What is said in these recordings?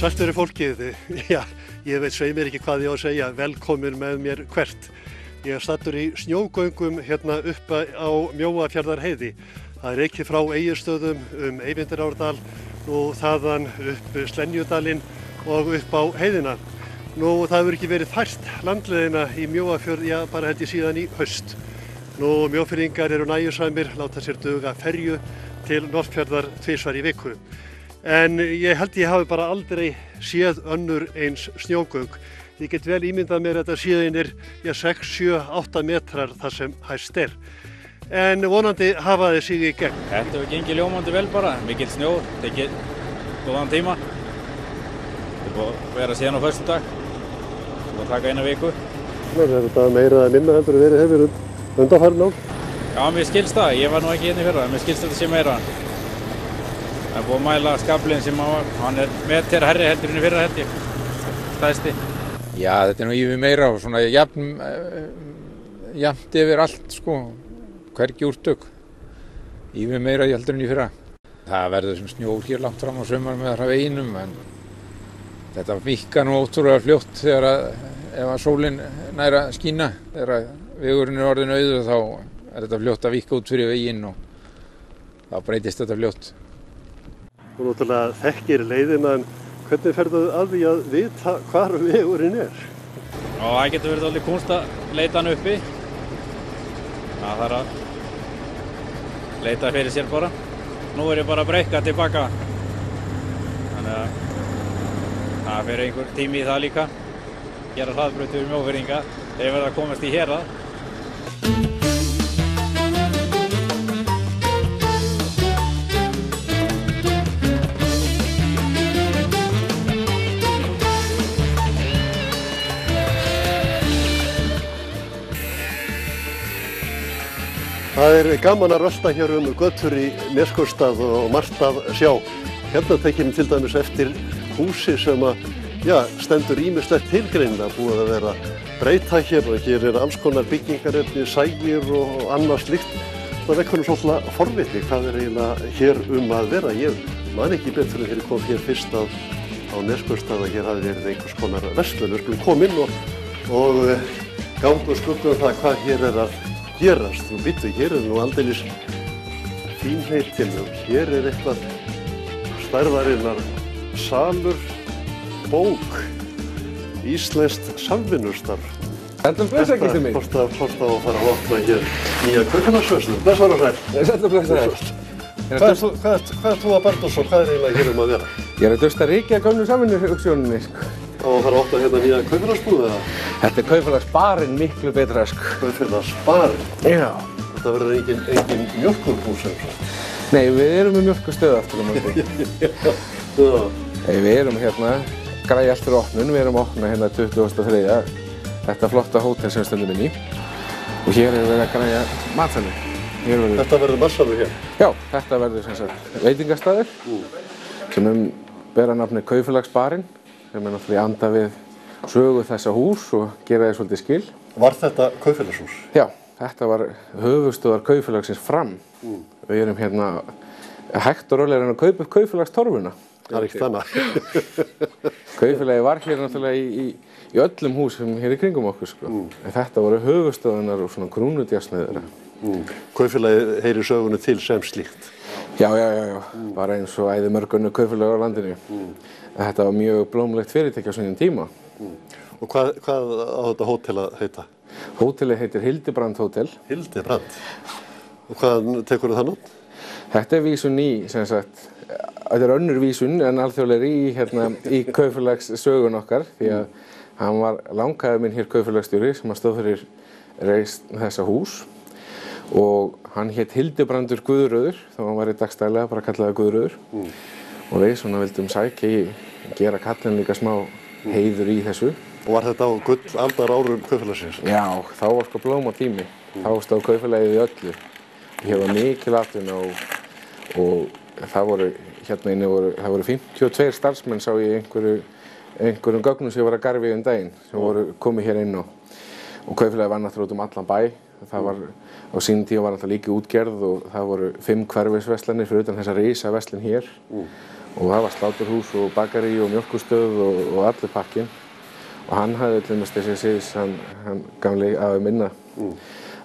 Sælt verið fólkið, já, ég veit svei mér ekki hvað ég á að segja, velkomin með mér hvert. Ég staddur í snjógöngum hérna upp á Mjóafjarðarheiði. Það er ekið frá Egilsstöðum Eyvindarárdal og þaðan upp Slenjudalinn og upp á heiðina. Það hefur ekki verið fært landleiðina í Mjóafjörð, já, bara held ég síðan í haust. Mjófirðingar eru nægjusamir, láta sér duga ferju til Norðfjarðar tvisvar í viku. En ég held ég hafi bara aldrei séð önnur eins snjógöng. Ég get vel ímyndað mér að þetta síðan 6, 7, 8 metrar þar sem hæst er. En vonandi hafa þeir sig í gegn. Þetta hefur gengið ljómandi vel bara, mikill snjó, tekið góðan tíma. Þetta er búið að vera síðan á föstudag, og taka eina viku. Er þetta meira eða minna heldur verið hefur undanfarin ár? Já, mér skilst það, ég var nú ekki hérna í fyrra, mér skilst þetta sé meira. Það er búið að mæla skaflinn sem hann er meter hærri heldur en í fyrra held ég, stærsti. Já, þetta er nú yfir meira og svona jafnt yfir allt sko, hvergi úrtök. Yfir meira heldur en í fyrra. Það verður sem snjór hér langt fram á sumar með þarna veginum, en þetta minnkar nú ótrúlega fljótt þegar ef að sólin nær að skína. Þegar vegurinn er orðinn auður þá er þetta fljótt að víkka út fyrir veginn og þá breytist þetta fljótt. Þú náttúrulega þekkir leiðina, en hvernig ferðu að því að vita hvar vegurinn er? Og það getur verið alveg kúnst að leita hann uppi. Það þarf að leita fyrir sér bara. Nú er ég bara að breikka tilbaka. Þannig að það fer einhver tími í það líka. Gera hraðbraut yfir Mjófirðinga. Þeir verða að komast í hérað. Það er gaman að rölta hér götur í Neskaupstað og margt að sjá. Hérna tekjum til dæmis eftir húsi sem stendur ýmislegt tilgreinlega, búið að vera breyta hér og hér er alls konar byggingarefni, sægir og annað slíkt. Það vekur svolítið forvitni hvað er eiginlega hér að vera. Ég man ekki betur en þegar ég kom hér fyrst á Neskaupstað að hér hafi verið einhvers konar verslun. Við skulum koma inn og ganga og skugga það hvað hér er að gerast. Þú býttu, hér er nú aldeilis fínheitin og hér er eitthvað stærðarinnar salur, bók, íslenskt samvinnustarf. Sæll og blessa, Gísli minn. Hvort á að fara að opna hér nýja kaupfélagsverslun. Blessaður og sæll. Sæll og blessa þér. Hvað ert þú að Bartos og hvað er eiginlega hér að vera? Ég er að dusta ryki að gömlu samvinnuhugsjóninni, sko. Á að fara að opna hérna nýja kaupfélagsbúð eða? Þetta er kaupfélagsbarinn miklu betra, sko. Kaupfélagsbarinn? Já. Þetta verður engin mjólkurbúð sem sagt? Nei, við erum með mjólkurstöð aftur á móti. Nei, við erum hérna, græja eftir opnun, við erum opnað hérna 23. Þetta flotta hótel sem stundum inn í. Og hér er verið að græja matvæli. Þetta verður matsalur hér? Já, þetta verður sem sagt veitingastaður sem bera nafnið Kaupfélagsbarinn, sem er náttúrulega í anda við sögu þessa hús og gera þið svolítið skil. Var þetta kaupfélagshús? Já, þetta var höfuðstöðvar kaupfélagsins Fram. Við erum hérna hægt og rólega að kaupa upp kaupfélagstorfuna. Það er ekkert annað. Kaupfélagi var hér náttúrulega í öllum húsum hér í kringum okkur, sko. En þetta voru höfuðstöðvarnar og svona krúnudjásnið. Kaupfélagi heyrir sögunni til sem slíkt? Já. Bara eins og æði mörg önnur kaupfélög á landinu. Þetta var mjög blómlegt fyrirtæki á sínum tíma. Og hvað á þetta hótel að heita? Hótelið heitir Hildebrand Hótel. Hildebrand? Og hvað tekur það nafn? Þetta er vísun í, sem sagt, þetta er önnur vísun en alþjóðlegri í kaupfélagssögun okkar, því að hann var langaði minn hér kaupfélagsstjóri sem stóð fyrir reist þessa hús. Og hann hét Hildebrandur Guðröður, þá hann var í dagstælega bara kallaði Guðröður. Og við svona vildum sækja í gera kallinn líka smá heiður í þessu. Og var þetta á gullaldar árum kaupfélagsins? Já, þá var sko blóma tími. Þá stóð kaupfélagið í öllu. Hér var mikil atvinna og það voru, hérna inni voru 52 starfsmenn sá ég einhverjum gögnum sem ég var að garfi daginn sem voru komið hér inn og kaupfélagið var náttúrulega út allan bæ. Það var, á sínum tíma var náttúrulega líka útgerð og það voru 5 hverfisverslanir fyrir utan þessa risaverslun hér og það var sláturhús og bakari og mjólkurstöð og allir pakkinn. Og hann hafði til dæmis þessi Sís, hann gamli afi minna,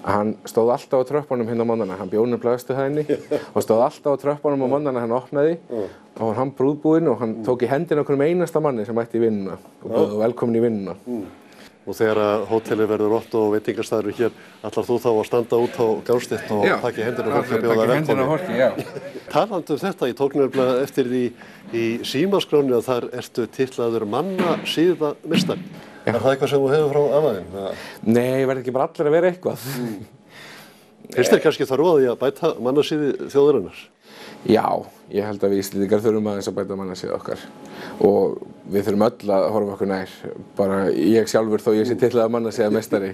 að hann stóð alltaf á tröppunum hérna á morgnana, hann bjó nefnilega Vestuhæðinni og stóð alltaf á tröppunum á morgnana, hann opnaði og var hann brúðbúinn og hann tók í hendina okkur einasta manni sem mætti í vinnuna og bauð velkomin í vinnuna. Og þegar að hótelið verður opnað og veitingastaður hér, ætlar þú þá að standa út á Gámstétt og taka í hendina á fólki að bjóða velkomin? Talandi þetta, ég tók nefnilega eftir því í símaskráni að þar ertu titlaður mannasíðameistari. Er það eitthvað sem þú hefur frá afaðinn? Nei, verður ekki bara allir að vera eitthvað. Finnst þér kannski þarf á því að bæta mannasíði þjóðarinnar? Já, ég held að við Íslendingar þurfum aðeins að bæta mannasíðu okkar og við þurfum öll að horfa okkur nær, bara ég sjálfur þó ég sé titlaður mannasíðameistari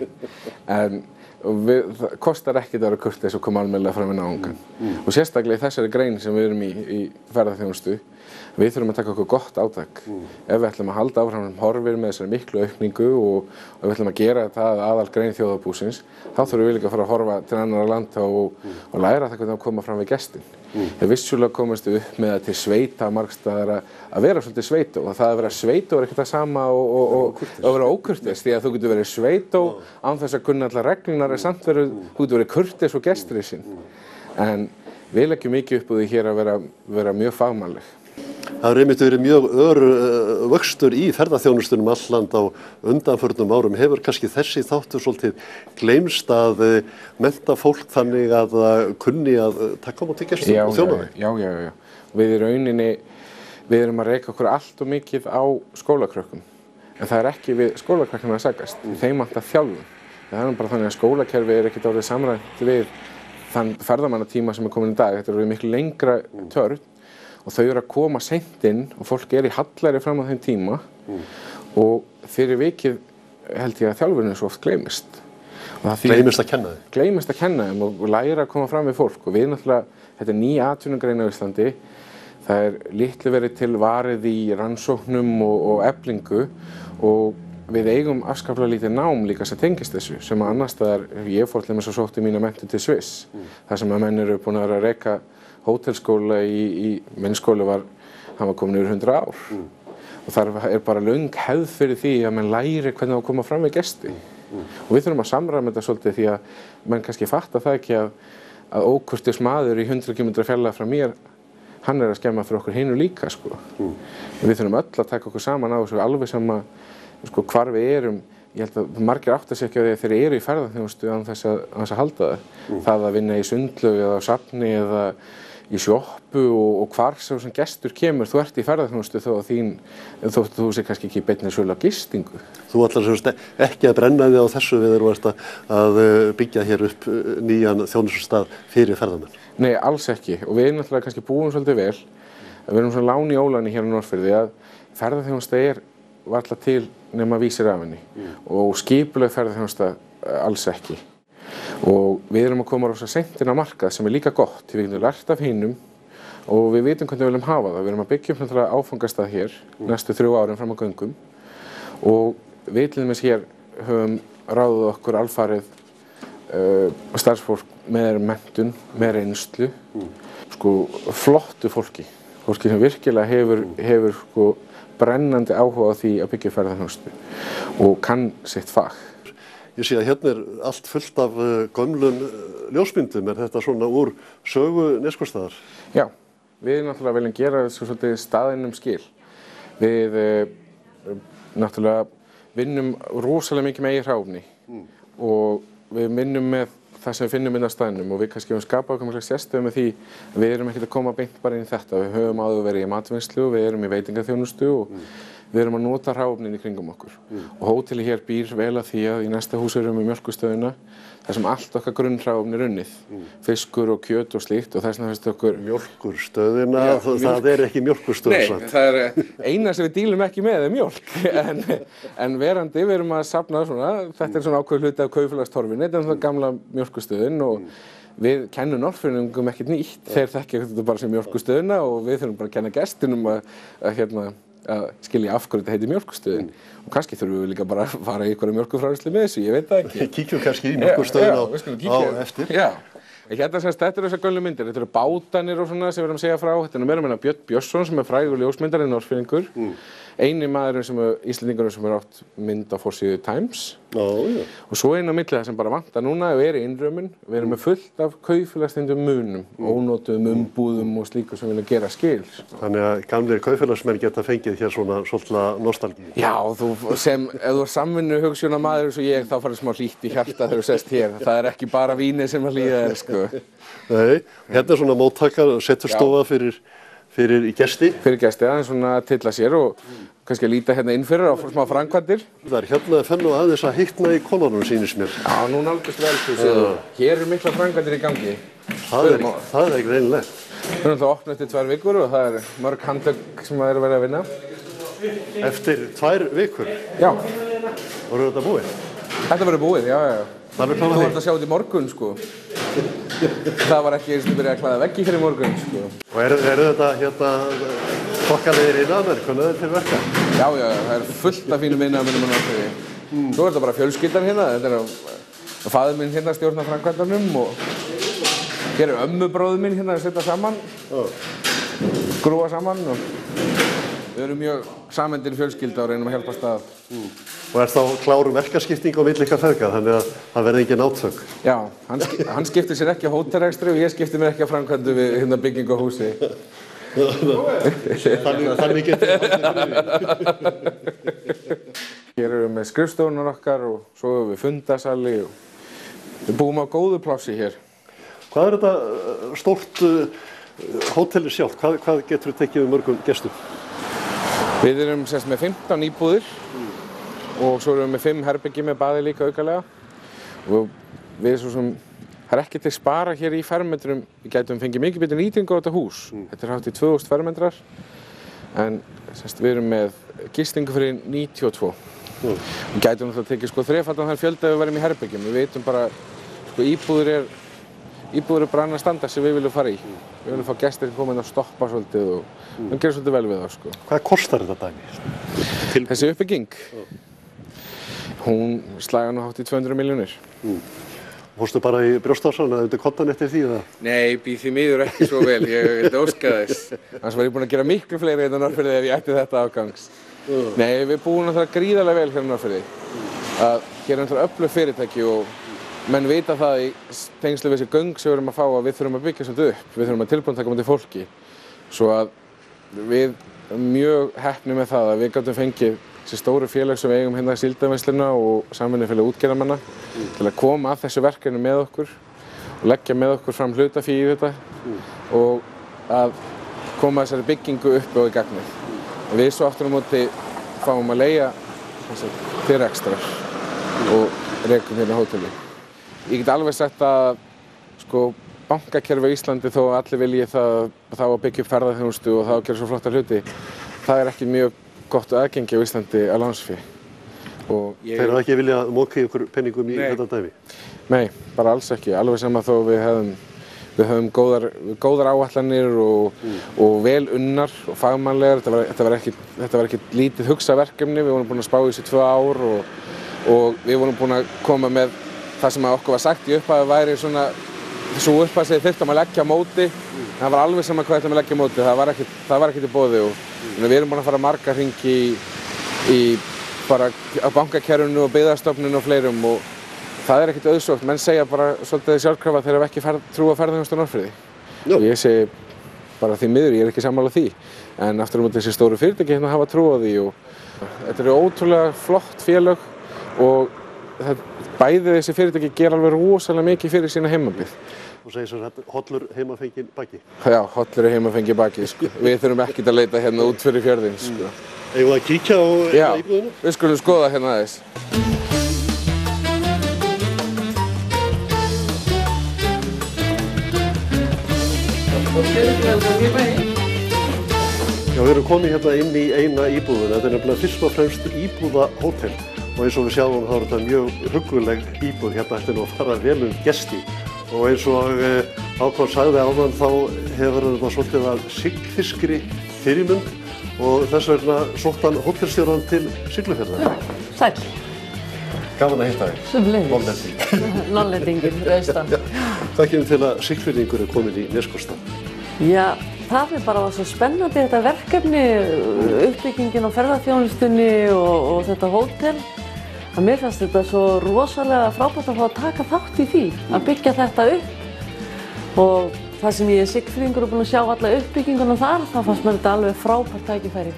en það kostar ekkert að vera kurteis og koma almennilega fram við náungan og sérstaklega í þessari grein sem við erum í ferðaþjónustu við þurfum að taka okkur gott átak ef við ætlum að halda áfram horfir með þessari miklu aukningu og ef við ætlum að gera það aðal grein þjóðarbúsins þá þurfum við líka að fara að horfa til annarra landa og læra það hvernig að koma fram við gestin. Vissulega komumst við upp með það til sveita margstaðar að vera svolítið sveitó og það að vera sveitó er ekkert það sama og að vera ókurteis því að þú getur verið sveitó án þess að kunna allar reglunar en samt þú getur verið kurteis og gestrisinn en við leggjum mikið upp úr því hér að vera mjög fagmannleg. Það hefur einmitt verið mjög vöxtur í ferðaþjónustunum all land á undanförnum árum. Hefur kannski þessi þáttur svolítið gleymst að mennta fólk þannig að það kunni að taka á móti gestum og þjóna þeim? Já. Við í rauninni, við erum að reka okkur allt og mikið á skólakrökkum. En það er ekki við skólakrökkum að sagast. Þeim vantar þjálfun. Það er bara þannig að skólakerfi er ekkert orðið samræmt við þann ferðamannatíma sem er komin í dag. Þetta er orðið miklu lengra törn. Og þau eru að koma seint inn og fólk er í hallari fram á þeim tíma og fyrir vikið held ég að þjálfunin svo oft gleymist. Gleymist að kenna þeim? Gleymist að kenna þeim og læra að koma fram við fólk og við náttúrulega, þetta er ný atvinnugrein á Íslandi, það er litlu verið til varið í rannsóknum og eflingu og við eigum afskaplega lítið nám líka sem tengist þessu sem að annars staðar, ég fór til þess að sótti mína menntun til Sviss, þar sem að menn eru búin að vera að reka hótelskóla minn skóli hann var komin yfir 100 ár og þar er bara löng hefð fyrir því að mann læri hvernig að koma fram við gesti og við þurfum að samræma þetta svolítið því að mann kannski fattar það ekki að ókurteis maður í 100 km fjarlægð frá mér hann er að skemma fyrir okkur hinu líka sko. Við þurfum öll að taka okkur saman á þessu alveg sama sko, hvar við erum. Ég held að margir átta sig ekki á því að þeir eru í ferðaþjónustu án þess að halda það að vinna í sundlaug eða á safni eða í sjoppu og hvar sem gestur kemur, þú ert í ferðaþjónustu þótt þú sé kannski ekki beinni sölu á gistingu. Þú ætlar ekki að brenna þig á þessu við þú ert að byggja hér upp nýjan þjónustustað fyrir ferðamenn? Nei, alls ekki og við erum náttúrulega kannski búin svolítið vel. Við erum svona lán í óláni hér á Norðfirði að ferðaþjónusta varla til nema vísir af henni og skipuleg ferðaþjónusta alls ekki. Og við erum að koma rosa seint inn á markað sem er líka gott, við getum lært af hinum og við vitum hvernig við viljum hafa það. Við erum að byggja upp náttúrulega áfangastað hér næstu 3 árin fram á göngum og við til dæmis hér höfum ráðið okkur alfarið starfsfólk með menntun, með reynslu, sko flottu fólki sem virkilega hefur sko brennandi áhuga á því að byggja ferðaþjónustu og kann sitt fag. Ég sé að hérna er allt fullt af gömlum ljósmyndum. Er þetta svona úr sögu Neskaupstaðar? Já, við náttúrulega viljum gera þessu svolítið staðinum skil. Við náttúrulega vinnum rosalega mikið með eigin hráefni og við vinnum með það sem við finnum inn á staðinum og við kannski höfum skapað okkur mikla sérstöðu með því að við erum ekkert að koma beint bara inn í þetta. Við höfum áður verið í matvinnslu, við erum í veitingaþjónustu og við erum að nota hráefnin í kringum okkur. Og hótelið hér býr vel að því að í næsta húsi erum við mjólkurstöðina þar sem allt okkar grunnhráefni er unnið. Fiskur og kjöt og slíkt og þess vegna finnst okkur... Mjólkurstöðina, það er ekki mjólkurstöð. Nei, það er eina sem við dílum ekki með er mjólk. En verandi við erum að safna svona, þetta er svona ákveð hluti af kaupfélagstorfinni, þetta er það gamla mjólkurstöðin og við kennum Norðfirðingum ekkert nýtt. Þeir þekkja þetta bara sem mjólkurstöðina og við þurfum bara að kenna gestinum að skilja af hverju þetta heitir mjólkurstöðin og kannski þurfum við líka bara að fara í einhverja mjólkurframleiðslu með þessu, ég veit það ekki. Kíkjum kannski í mjólkurstöðin á eftir. Já, Hérna semst, þetta eru þessar gömlu myndir, þetta eru bátanir og svona sem við erum að segja frá. Þetta er meira Björn Björnsson sem frægur ljósmyndari Norðfirðingur. Eini maðurinn sem Íslendingurinn sem átt mynd á forsíðu Times. Já. Og svo einn á milli það sem bara vantar núna er í innrömmun. Við erum með fullt af kaupfélagstengdum munum, ónotuðum umbúðum og slíku sem vilja gera skil. Þannig að gamlir kaupfélagsmenn geta fengið hér svona svolítið nostalgíu. Já, ef þú er samvinnuhugsjónamaður eins og ég, þá farið smá hlýtt í hjarta þegar þú sest hér. Það er ekki bara vínið sem að hlýða þér, sko. Nei, hérna er svona móttakar og seturstofa fyrir gesti. Fyrir gesti, aðeins svona að tylla sér og kannski að líta hérna inn fyrir á smá framkvæmdir. Það er hérna fenn og aðeins að hitna í konunum sýnist mér. Já, nú nálgast vel húsið. Hér eru mikla framkvæmdir í gangi. Það er ekki reynilegt. Við erum þá opnað eftir 2 vikur og það er mörg handtök sem að verið að vinna. Eftir 2 vikur? Já. Voru þetta búið? Þetta verið búið, já. Það er Þú vart að sjá þetta í morgun, sko. Það var ekki eins og byrjað að klæða veggi hér í morgun, sko. Og eru þetta hérna þokkalegir innanverð, hvernig er þetta til verka? Já, það er fullt af fínum innanverðum á Norðfirði. Svo er þetta bara fjölskyldan hérna, þetta er faðir minn hérna stjórnar framkvæmdarnum og hér er ömmubróður minn hérna að setja saman, skrúa saman og við erum mjög samhentin fjölskylda og reynum að hjálpast að. Og er þá klárum verkaskipting á milli ykkar feðga, þannig að það verði engin átök? Já, hann skiptir sér ekki á hótelrekstri og ég skiptir mér ekki á framkvæmdu við hérna byggingu á húsi. Þannig getur Hér erum við með skrifstofunar okkar og svo erum við fundasali og við búum á góðu plássi hér. Hvað er þetta stórt hótelið sjálft? Hvað getur þú tekið við mörgum gestum? Við erum semst með 15 íbúðir og svo erum við með 5 herbyggi með baði líka aukalega. Og við svo sem, það er ekki til spara hér í fermetrum. Við gætum fengið mikið betur nýtingu á þetta hús. Þetta er hátt í 2000 fermetrar. En semst, við erum með gistingu fyrir 92. Við gætum náttúrulega tekið sko 3-faldan þann fjölda ef við værum í herbyggjum. Við veitum bara, sko íbúðir er bara annar standard sem við viljum fara í. Við viljum fá gestir að koma inn og stoppa svolítið og við gerum svolítið vel við það, sko. Hvað kostar þetta dæmi? Þessi uppbygging? Hún slagar nú hátt í 200 milljónir. Fórstu bara í brjóstvarsan eða undir koddan eftir því eða? Nei, býð því miður ekki svo vel. Ég vildi óska þess. Annars var ég búinn að gera miklu fleiri hérna á Norðfirði ef ég ætti þetta afgangs. Nei, við búum náttúrulega gríðarlega vel hérna á Norðfirði. Hér er náttúrulega öflug fyrirtæki og menn vita það í tengslu við þessi göng sem við erum að fá að við þurfum að byggja svolítið upp. Við þurfum að tilbúin taka mútið fólki. Svo að við erum mjög heppnir með það að við gátum fengið þessi stóru félag sem við eigum hérna í Síldarvinnsluna og samvinnufélag útgerðarmanna til að koma að þessu verkefni með okkur og leggja með okkur fram hlutafé í þetta og að koma þessari byggingu upp og í gagnið. Við svo aftur á móti fáum að leigja til rekstrar og rekum hérna hóteli. Ég get alveg sagt að sko bankakerfi á Íslandi þó að allir vilji það að byggja upp ferðaþjónustu og það að gera svo flotta hluti, það er ekki mjög gott aðgengi á Íslandi að lánsfé. Þeir eru ekki vilja að móka í ykkur penningum í þetta dæmi? Nei, bara alls ekki. Alveg sama þó við höfum góðar áætlanir og vel unnar og fagmannlegar. Þetta var ekki lítið hugsaverkefni. Við vorum búin að spá í þessu 2 ár og við vorum búin að koma með það sem okkur var sagt í upphafi væri svona svo upphæð sem við þyrftum að leggja á móti. Það var alveg sama hvað ætlum að leggja á móti. Það var ekkert í boði og við erum búin að fara marga hringi í bara á bankakerfinu og byggðastofnun og fleirum og það er ekkert auðsótt. Menn segja bara svolítið sjálfkrafa þeir hafa ekki trú á ferðaþjónustu á Norðfirði. Og ég segi bara því miður, ég er ekki sammála því. En aftur á móti þessi stóru fyrirtæki hérna hafa trú á því og þetta eru ótrúlega flott félög og bæði þessi fyrirtæki gera alveg rosalega mikið fyrir sína heimabyggð. Og segir svo að hollur heimafengin baki? Já, hollur heimafengin baki, sko. Við þurfum ekkert að leita hérna út fyrir fjörðinn, sko. Eigum við að kíkja á íbúðina? Já, við skulum skoða hérna aðeins. Já, við erum komið hérna inn í eina íbúðina. Þetta er nefnilega fyrst og fremst íbúðahótel. Og eins og við sjáum þá er þetta mjög hugguleg íbúð. Hérna ætti nú að fara vel gesti. Og eins og Hákon sagði áðan þá hefur þetta svolítið að siglfiskri fyrirmynd og þess vegna sótt hann hótelstjórann til Siglufjarðar. Sæll. Gaman að hitta þig. Sömuleiðis. Norðlendingin, austan. Hvað kemur til að Siglfirðingur er komin í Neskaupstað? Já, það bara var svo spennandi þetta verkefni, uppbyggingin á ferðaþjónustunni og þetta hótel. Að mér fannst þetta svo rosalega frábært að fá að taka þátt í því, að byggja þetta upp. Og það sem ég Siglfirðingur búin að sjá alla uppbygginguna þar, þá fannst mér þetta alveg frábært tækifæri.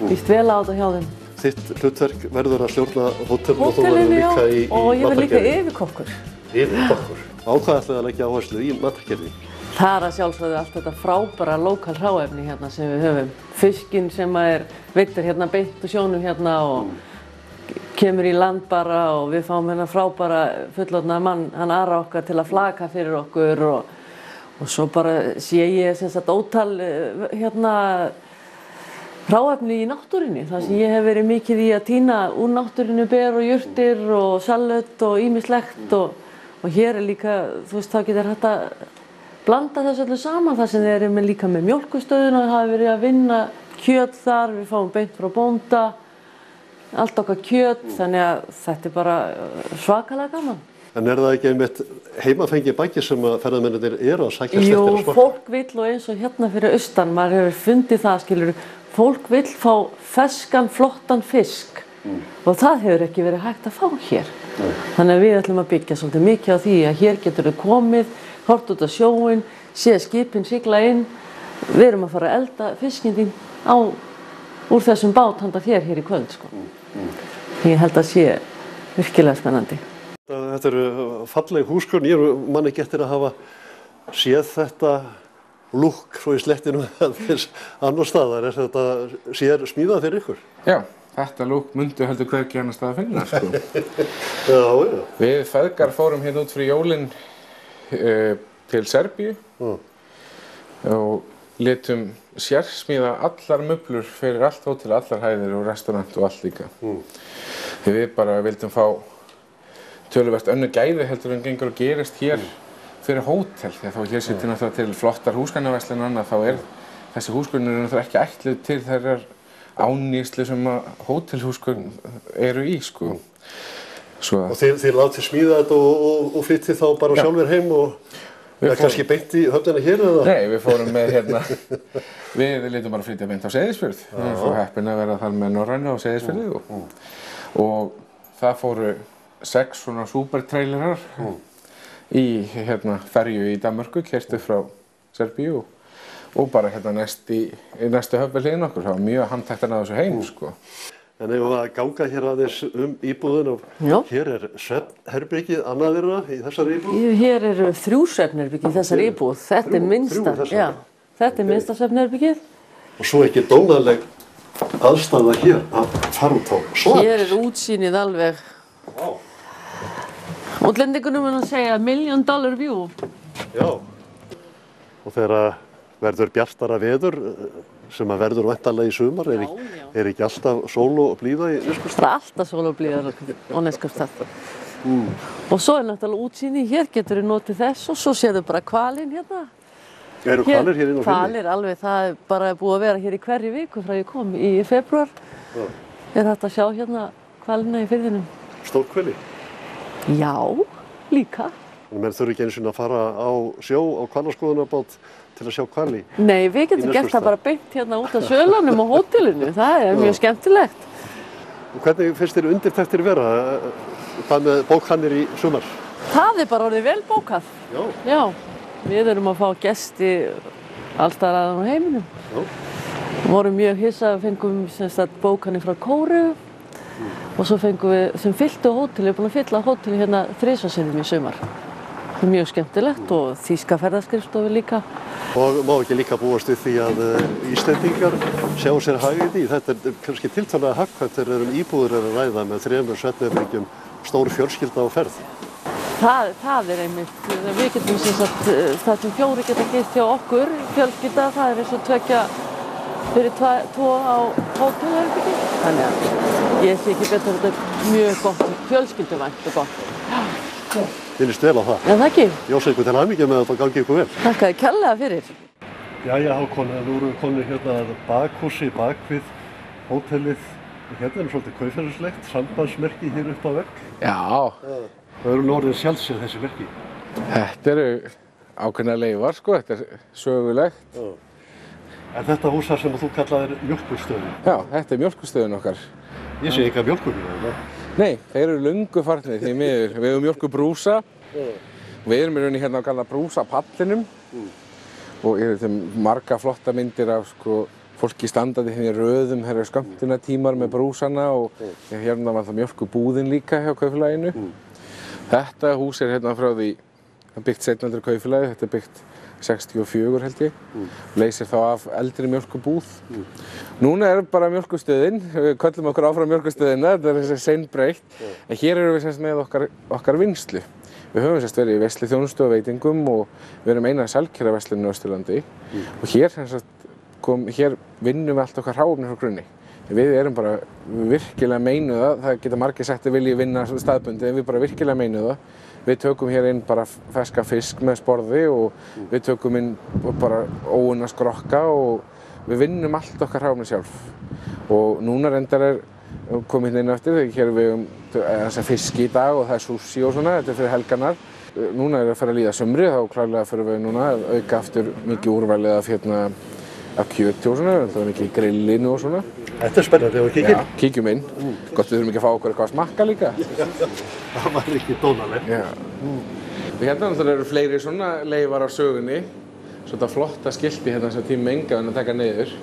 Víst vel á þetta hjá þeim. Þitt hlutverk verður að stjórna hótelinu og þú verður Hótelinu, líka í og ég verð líka matargerðinni. yfirkokkur. Yfirkokkur. Á hvað ætlaði að leggja áherslu í matargerði? Það að sjálfsögðu allt þetta frábæra lokal hráefni hérna sem við höfum. Fiskinn sem er veiddur hérna beint úr sjónum hérna og kemur í land bara og við fáum hérna frábæra fullorðna mann, hann Ara okkar, til að flaka fyrir okkur og svo bara sé ég sem sagt ótal hérna hráefni í náttúrunni, þar sem ég hef verið mikið í að tína úr náttúrunni ber og jurtir og salat og ýmislegt og hér er líka, þú veist, þá getur hægt að blanda þessu öllu saman þar sem þeir eru líka með mjólkurstöðin og hafa verið að vinna kjöt þar, við fáum beint frá bónda, allt okkar kjöt, þannig að þetta er bara svakalega gaman. En er það ekki einmitt heimafengi bæki sem að ferðamennir eru að sækjast eftir að Jú, smakka? fólk vill og eins og hérna fyrir austan, maður hefur fundið það, skilur, fólk vill fá ferskan, flottan fisk og það hefur ekki verið hægt að fá hér. Þannig að við ætlum að byggja svolítið mikið á því að hér getur þau komið, hort út á sjóinn, séð skipin sigla inn, við erum að fara að elda fiskinn þín úr þessum bát handa þér hér í kvöld, sko. Ég held að sé virkilega spennandi. Þetta eru falleg húsgögn, ég man ekki eftir að hafa séð þetta lúk svo í slettinu annar staðar. Er þetta sér smíðað fyrir ykkur? Já, þetta lúk myndu heldur hvergi annar stað að finna, sko. Já. Við feðgar fórum hérna út fyrir jólin til Serbíu og létum sérsmíða allar möblur fyrir allt hótel, allar hæðir og restaurant og allt líka. Því við bara vildum fá töluvert önnur gæði heldur en gengur og gerist hér fyrir hótel. Því að þá hér sittir náttúrulega til flottar húsgagnaverslun og annað, þá er þessi húsgögn náttúrulega ekki ætluð til þeirrar ánýslu sem að hótelhúsgögn eru í, sko. Og þið látið smíða þetta og flyttið þá bara sjálfur heim og kannski beint í höfnina hér eða? Nei, við fórum með hérna, við lítum bara að flytja beint á Seyðisfjörð. Við erum svo heppin að vera þar með Norrænu á Seyðisfjörði og það fóru 6 svona súpertrailerar í ferju í Danmörku, keyrstu frá Serbíu og bara hérna næstu höfn við hliðina okkur. Það var mjög handtækt að ná þessu heim, sko. En ef við að ganga hér aðeins íbúðin og hér er svefnherbergið annað þeirra í þessari íbúð? Hér eru 3 svefnherbergi í þessari íbúð. Þetta er minnsta, já, þetta er minnsta svefnherbergið. Og svo ekki dónaleg aðstæða hér að fara út á svar. Hér er útsýnið alveg. Útlendingunum mun að segja $1 million view. Já, og þegar verður bjartara veður sem að verður væntanlega í sumar, er ekki alltaf sól og blíða í Neskaupstað? Það er alltaf sól og blíða á Neskaupstað. Og svo er náttúrulega útsýni, hér getur við notið þess og svo séðu bara hvalinn hérna. Eru hvalir hér inn á firði? Hvalir, alveg, það er bara búið að vera hér í hverri viku frá ég kom í febrúar. Er hægt að sjá hérna hvalina í firðinum. Stórhveli? Já, líka. Menn þurfi ekki einu sinni að fara á sjó á hvalaskoðunarbát til að sjá hvali? Nei, við getum gert það bara beint hérna út af sölunum og hótelinu. Það er mjög skemmtilegt. Og hvernig finnst þér undirtektir vera? Hvað með bókanir í sumar? Það er bara orðið vel bókað. Já, við erum að fá gesti alls staðar að á heiminum. Við vorum mjög hissa, fengum bókanir frá Kóreu og svo fengum við sem fylltu hóteli, við erum búin að fylla hóteli hérna 3 sinnum í sumar. Það er mjög skemmtilegt og þýska ferðaskrifstofu líka. Og má ekki líka búast við því að Íslendingar sjá sér hag í því. Þetta er kannski tiltölulega hagkvæmt þegar íbúðir eru að ræða með 3 svefnherbergjum, stór fjölskylda á ferð. Það er einmitt, við getum það sem 4 geta gitt hjá okkur, fjölskylda, það er eins og 2 fyrir 2 á hótelherbyggi. Þannig að ég sé ekki betur að þetta er mjög gott, fjölskylduvænt og gott. Finnst vel á það? Já, það ekki. Jósef, til hamingju með að þetta gangi ykkur vel. Þakka þér kærlega fyrir. Jæja, Hákon, nú erum við komin hérna að bakhúsi, bakvið hótelið Hérna svolítið kaupfélagslegt, sambandsmerki hér upp á vegg. Já. Það eru nú orðin sjálfsögð þessi merki. Þetta eru ákveðna leifar, sko. Þetta er sögulegt. En þetta hús þar sem þú kallaðir mjólkurstöðin? Já, þetta er mjólkurstöðin okkar. Ég sé ekki að mjólkurbílar. Nei, þeir eru löngu farnir því miður. Við hefum mjólkurbrúsa. Við erum í rauninni hérna á gamla brúsapallinum. Og ég veit marga flotta myndir af sko, fólki standandi hérna í röðum, hérna er skömmtunartímar með brúsana og hérna var það mjólkurbúðin líka hjá kaupfélaginu. Þetta hús er hérna frá því, það er byggt seinna aldrei kaupfélagi, þetta er byggt 64 held ég, leysir þá af eldri mjólkurbúð. Núna er bara mjólkurstöðin, við köllum okkur áfram mjólkurstöðina, þetta er þessi seinbreytt, en hér erum við semst með okkar vinnslu. Við höfum semst verið í versluþjónustu og veitingum og við erum eina selkjaraverslun á Austurlandi og hér vinnum við allt okkar hráefni frá grunni. Við erum bara virkilega meinuð það geta margir sagt að vilja vinna staðbundið en við bara virkilega meinuð það. Við tökum hér inn bara ferska fisk með sporði og við tökum inn bara óunna skrokka og við vinnum allt okkar hráefni sjálf. Og núna reyndar komið inn eftir, hér við þessa fiski í dag og það er sushi og svona, þetta er fyrir helgarnar. Núna er að fara að líða sumri, þá klárlega fyrir við núna að auka aftur mikið úrvalið af kjöti og svona, það er mikið í grillinu og svona. Þetta er spennandi og kíkjum. Já, kíkjum inn. Gott við þurfum ekki að fá okkur eitthvað að smakka líka. Það var ekki dónalegt. Já. Og hérna náttúrulega eru fleiri svona leifar á sögunni. Svona flotta skilti hérna sem Tím Engaðinn að taka niður.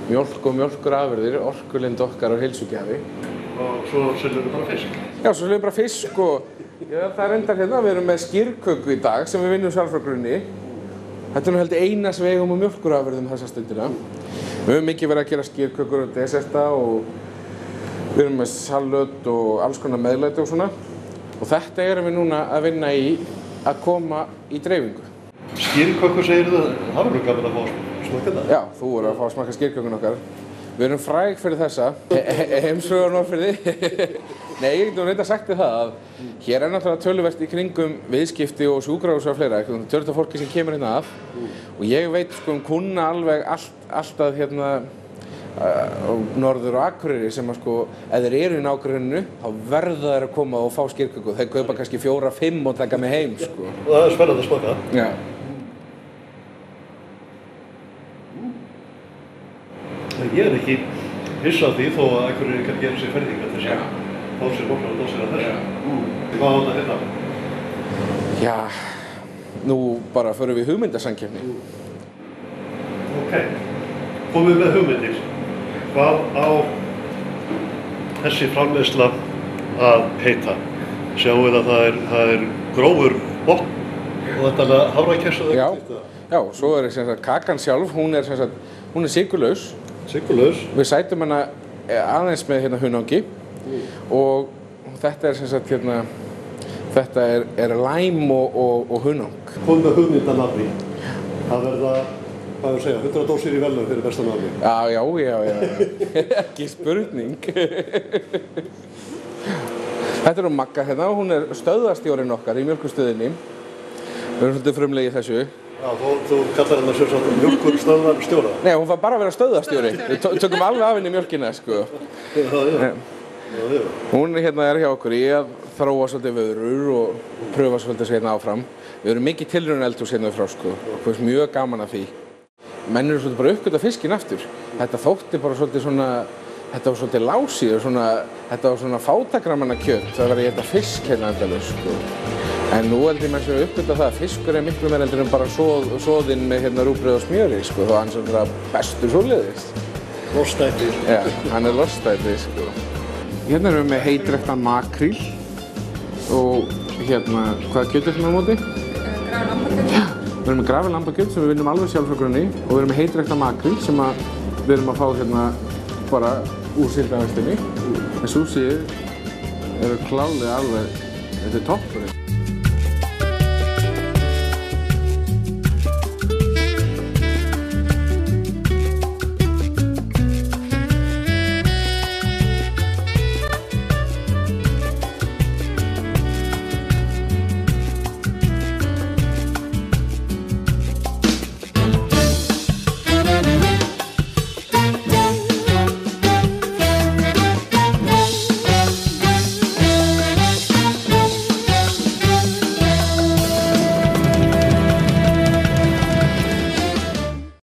Mjólk og mjólkurafurðir, orkulind okkar og heilsugjafi. Og svo seljum við bara fisk. Já, svo seljum við bara fisk og það er reyndar hérna, við erum með skýrköku í dag sem við vinnum sjálf frá grunni. Þetta er nú heldur eina sem við eigum á mjólkurafurðum þessa stundina. Við höfum mikið verið að gera skýrkökur og deserta og við erum með salat og alls konar meðlæti og svona. Og þetta erum við núna að vinna í að koma í dreifingu. Skýrkökur segir það, það var nú gaman að fá smakka það. Já, þú voru að fá að smakka skýrkökun okkar. Við erum fræg fyrir þessa, heimsfröður Norðfirði. Nei, ég get nú reynda sagt þér það að hér er náttúrulega töluvert í kringum viðskipti og sjúkrahús og fleira, töluvert af fólki sem kemur hérna að. Og ég veit sko kunna alveg alltaf hérna á Norður og Akureyri sem að sko, ef þeir eru í nágrenninu, þá verða þeir að koma og fá skýrköku. Þeir kaupa kannski 4-5 og taka með heim sko. Og það er spennandi að smaka. Já. Ég er ekki hissa á því þó að Akureyri kann gera sér ferðingar til þess að fá sér nokkrar dósir af þessu. Hvað á þetta hérna? Já, nú bara förum við hugmyndasamkeppni. Ok, komum með hugmyndir. Hvað á þessi framleiðsla að heita? Sjáum við að það er grófur botn og þetta er hafrakers og eitthvað. Já, svo er sem sagt kakan sjálf, hún er sykurlaus. Sykurlaus. Við sætum hana aðeins með hérna hunangi og þetta er sem sagt hérna, þetta er læm og hunang. Komum með hugmyndanafni. Það verða, hvað ég segja, 100 dósir í verðlaun fyrir besta nafni. Já. Ekki spurning. Þetta er Magga hérna, hún er stöðvarstjórinn okkar í mjólkurstöðinni. Við erum svolítið frumlegið í þessu. Já, þú kallar hennar sem sagt mjólkurstöðvarstjóra? Nei, hún var bara að vera stöðvarstjóri. Við tökum alveg af henni mjólkina, sko. Já. Hún hérna er hjá okkur í að þróa svolítið vörur og pröfa svolítið hérna áfram. Við erum mikið tilraunaeldhús hérna frá, sko. Það er mjög gaman af því. Menn eru svolítið bara að uppgötva fiskinn aftur. Þetta þótti bara svolítið svona, þetta var svolítið lásið og þetta var svona fátakramannakjöt. Það var þetta fisk hérna endalaust, sko. En nú held ég menn sem við uppgötva það að fiskur er miklu meira heldur en bara soðinn með hérna rúgbrauð og smjöri, sko. Þá hann svona bestur svoleiðis. Lostætið. Já, hann er lostætið, sko. Hérna erum við með heitræktan makríl og hérna, hvaða kjöt er hérna á móti? Grafið lambakjöt. Já, við erum með grafið lambakjöt sem við vinnum alveg sjálf frá grunni og við erum með heitræktan makríl sem við erum að fá hérna bara úr síldarverslunni. En súsíið eru klárlega alveg, þetta er toppurinn.